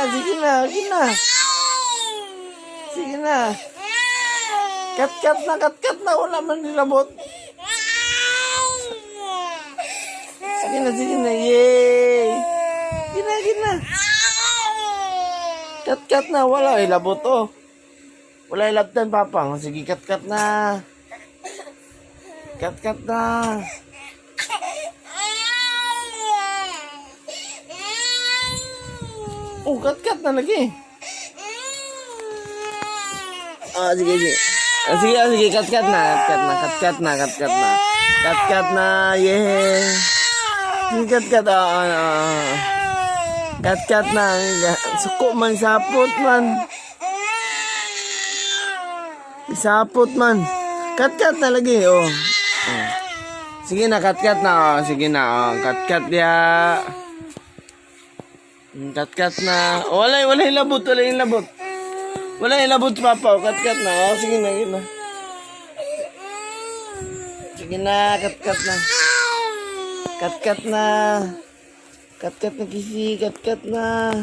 na, sige na, sige na. Sige na. Kat na, wala man nilabot. Sige na, yay. Sige na. Kat na, wala ilabot, oh. Wala ilabtan, Papa. Sige, kat na. Kat na. Oh, kat na lagi. Sige. Sige, kat na. Kat na, yeah. Kat na. Suko man, sapot man. Sapot man. Kat na lagi, oh. Sige na, kat na, oh. Sige na, oh. Kat ya. Kat na. Wala ilabot. Wala ilabot, Papa. Kat na. Oh, sige na. Sige na, kat na. Kat na. Kat na, kisi. Kat na.